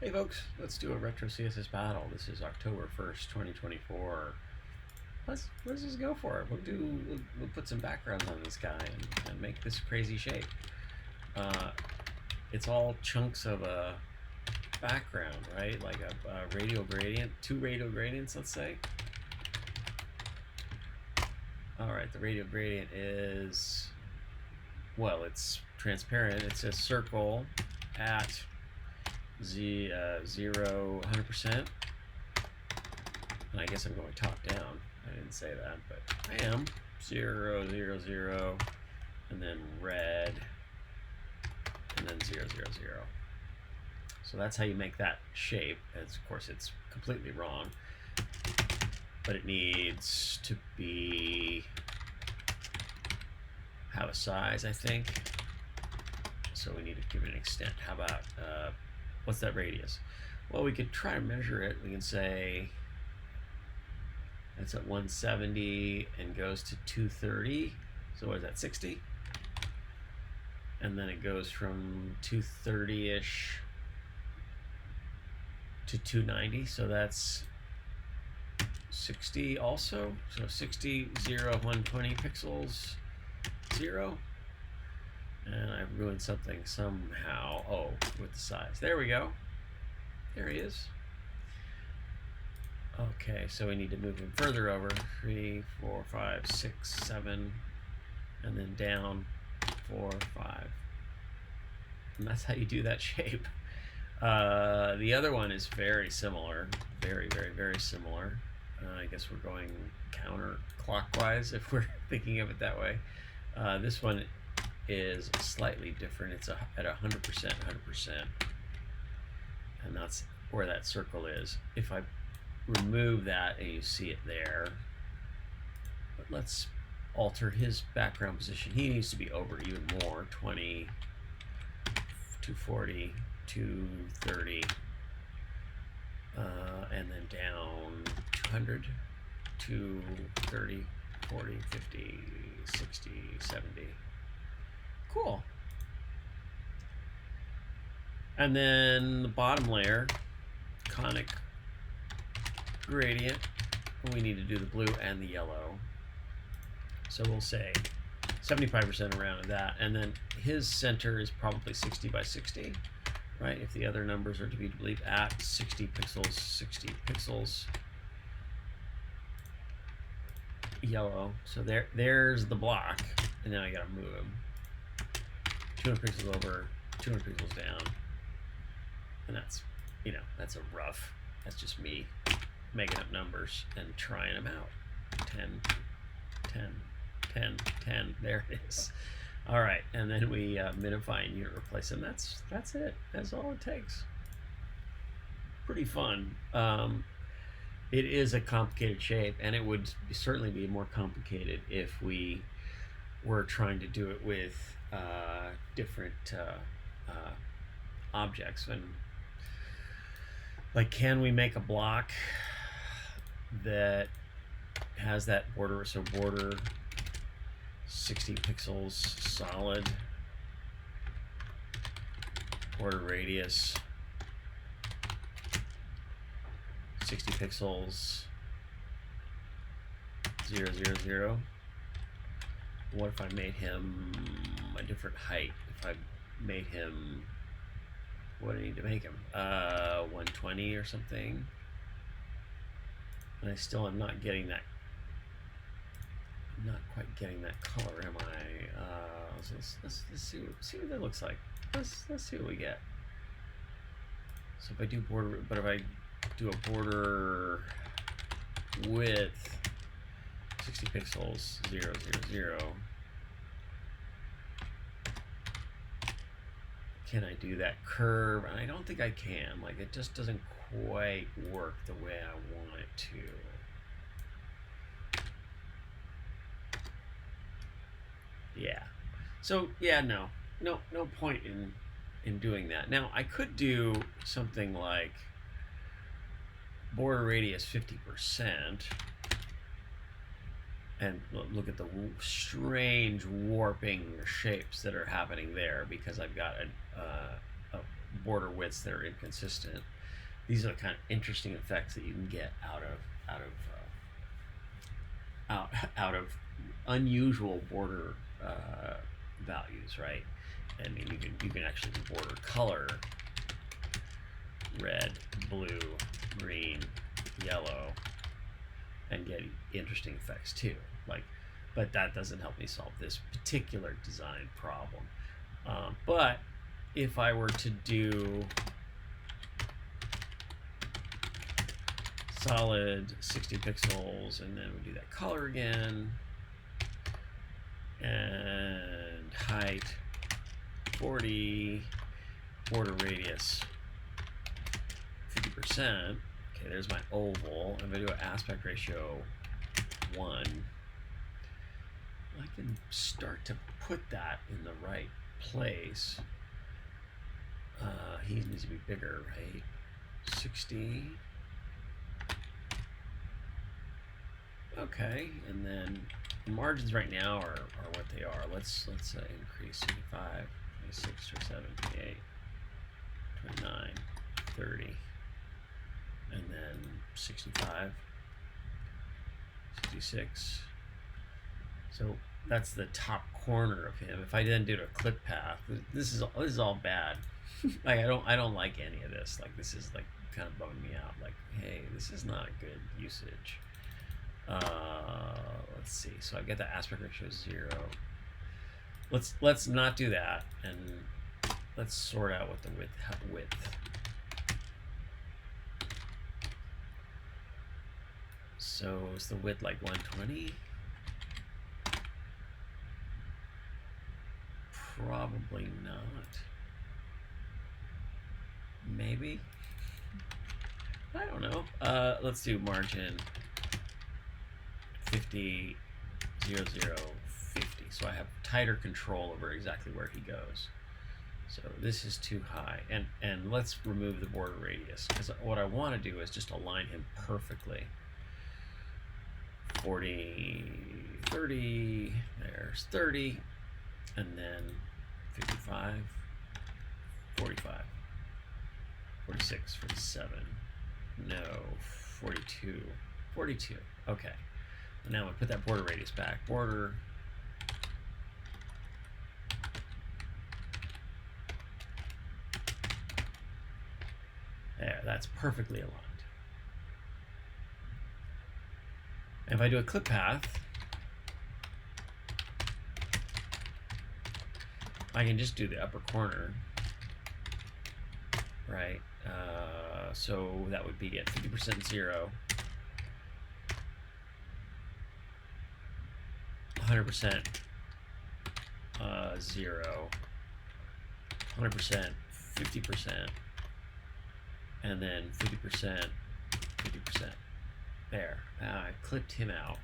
Hey folks, let's do a retro CSS battle. This is October 1st, 2024. Let's just go for it. We'll put some backgrounds on this guy and make this crazy shape. It's all chunks of a background, right? Like a radial gradient, 2 radial gradients, let's say. All right, the radial gradient is, well, it's transparent. It's a circle at 0, 100%. And I guess I'm going top down. I didn't say that, but I am. 0, 0, 0, and then red, and then 0, 0, 0. So that's how you make that shape. As of course, it's completely wrong, but it needs to have a size, I think. So we need to give it an extent. How about what's that radius? Well, we could try to measure it. We can say it's at 170 and goes to 230. So what is that, 60? And then it goes from 230-ish to 290. So that's 60 also. So 60, 0, 120 pixels, 0. And I've ruined something somehow. Oh, with the size. There we go. There he is. Okay, so we need to move him further over. 3, 4, 5, 6, 7, and then down 4, 5. And that's how you do that shape. The other one is very similar. Very, very, very similar. I guess we're going counterclockwise if we're thinking of it that way. This one is slightly different. It's at 100%, 100%. And that's where that circle is. If I remove that and you see it there, but let's alter his background position. He needs to be over even more. 20, 240, 230, and then down 200, 230, 40, 50, 60, 70. Cool. And then the bottom layer, conic gradient, we need to do the blue and the yellow. So we'll say 75% around of that. And then his center is probably 60 by 60, right? If the other numbers are to be believed, at 60 pixels, 60 pixels. Yellow. So there's the block. And now I gotta move him 200 pixels over, 200 pixels down. And that's, that's a rough, that's just me making up numbers and trying them out. 10, 10, 10, 10, there it is. All right, and then we minify and unit replace, and that's it. That's all it takes. Pretty fun. It is a complicated shape, and it would certainly be more complicated if we were trying to do it with different objects. And like, can we make a block that has that border? So border 60 pixels solid, border radius 60 pixels, 0, 0, 0. What if I made him a different height? If I made him, what do I need to make him? 120 or something. And I still am not getting that. I'm not quite getting that color, am I? So let's see what that looks like. Let's see what we get. So if I do border, but if I do a border width 60 pixels, 0, 0, 0. Can I do that curve? And I don't think I can. Like, it just doesn't quite work the way I want it to. Yeah. So yeah, no point in doing that. Now I could do something like border radius 50%. And look at the strange warping shapes that are happening there, because I've got a border widths that are inconsistent. These are the kind of interesting effects that you can get out of unusual border values, right? I mean, you can actually border color red, blue, green, yellow, and get interesting effects too. But that doesn't help me solve this particular design problem. But if I were to do solid 60 pixels, and then we do that color again, and height 40, border radius 50%. Okay, there's my oval. I'm going to do an aspect ratio 1. I can start to put that in the right place. He needs to be bigger, right? 60. Okay, and then the margins right now are what they are. Let's increase 75, 26, 27, 28, 29, 30, and then 65, 66. So that's the top corner of him. If I then did a clip path, this is all bad. Like I don't like any of this. Like this is like kind of bumming me out. Like, hey, this is not a good usage. Let's see. So I get the aspect ratio 0. Let's not do that, and let's sort out what the width. So is the width like 120? Probably not. Maybe. I don't know. Let's do margin 50, 0, 0, 50. So I have tighter control over exactly where he goes. So this is too high. And let's remove the border radius, because what I want to do is just align him perfectly. 40, 30, there's 30, and then 55, 45, 46, 47, no, 42, 42. Okay. And now I'm going to put that border radius back. Border. There, that's perfectly aligned. And if I do a clip path, I can just do the upper corner, right? So that would be at 50% 0, 100% 0, 100% 50%, and then 50%, 50%. There. I clipped him out.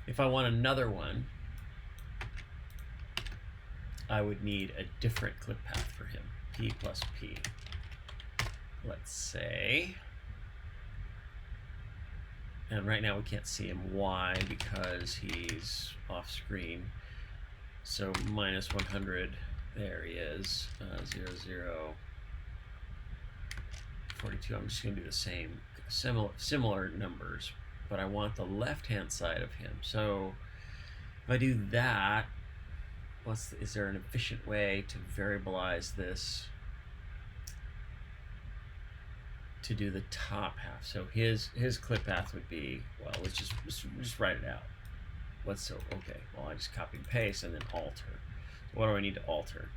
If I want another one, I would need a different clip path for him. P plus P. Let's say. And right now we can't see him. Why? Because he's off screen. So minus 100. There he is. 0, 0. 42. I'm just going to do the same. Similar numbers, but I want the left-hand side of him. So if I do that, is there an efficient way to variabilize this to do the top half? So his clip path would be, well, let's just write it out. Okay, well, I just copy and paste and then alter. So what do I need to alter?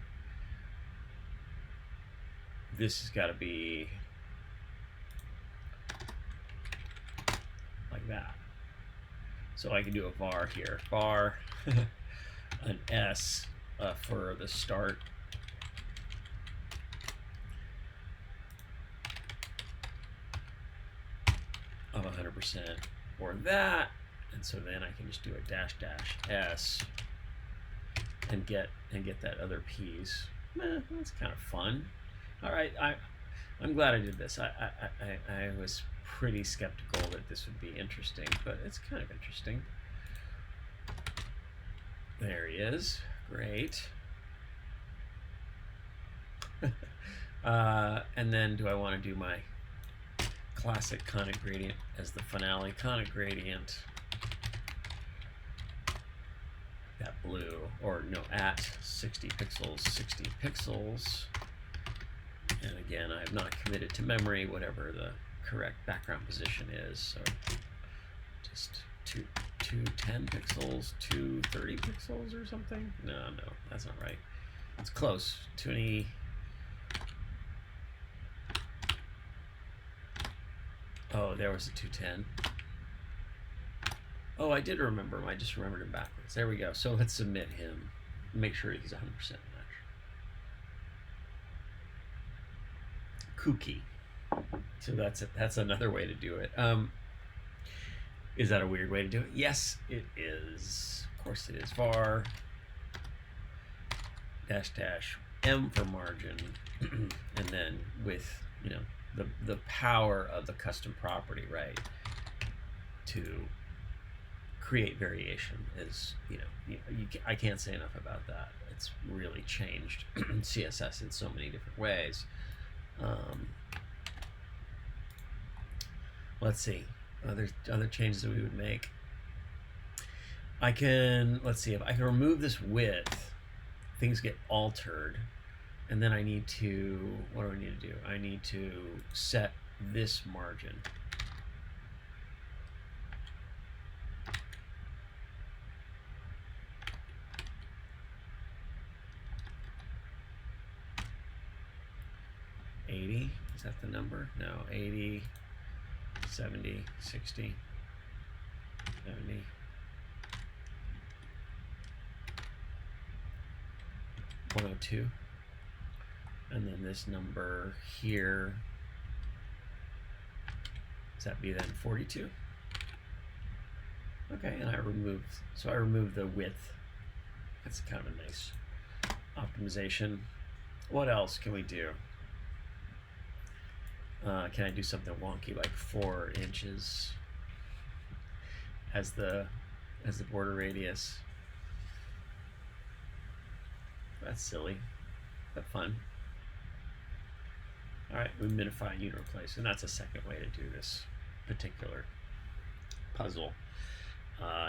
This has got to be like that. So I can do a var here. Var, an S for the start. Of 100% or that. And so then I can just do a dash dash S and get that other piece. That's kind of fun. All right, I'm glad I did this. I was pretty skeptical that this would be interesting, but it's kind of interesting. There he is. Great. And then do I want to do my classic conic gradient as the finale? Conic gradient, that blue, or no, at 60 pixels, 60 pixels. And again, I have not committed to memory whatever the correct background position is. So just 210 pixels, 230 pixels or something. No, that's not right. It's close. 20. Oh, there was a 210. Oh, I did remember him. I just remembered him backwards. There we go. So let's submit him. Make sure he's 100% match. Kooky. So that's another way to do it. Is that a weird way to do it? Yes, it is. Of course it is. Var -m for margin, and then with the power of the custom property, right, to create variation is I can't say enough about that. It's really changed CSS in so many different ways. Let's see, other changes that we would make. Let's see, if I can remove this width, things get altered, and then I need to, what do I need to do? I need to set this margin. $80, is that the number? No, 80, 70, 60, 70. $102, and then this number here, does that be then 42? Okay, and I removed the width. That's kind of a nice optimization. What else can we do? Can I do something wonky like 4 inches as the border radius? That's silly, but fun. All right, we minify unit replace, and that's a second way to do this particular puzzle.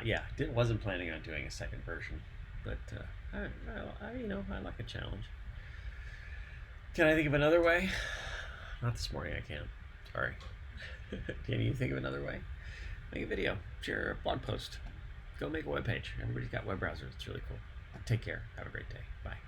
Yeah, wasn't planning on doing a second version, but I like a challenge. Can I think of another way? Not this morning, I can't. Sorry. Can you think of another way? Make a video, share a blog post, go make a web page. Everybody's got web browsers. It's really cool. Take care. Have a great day. Bye.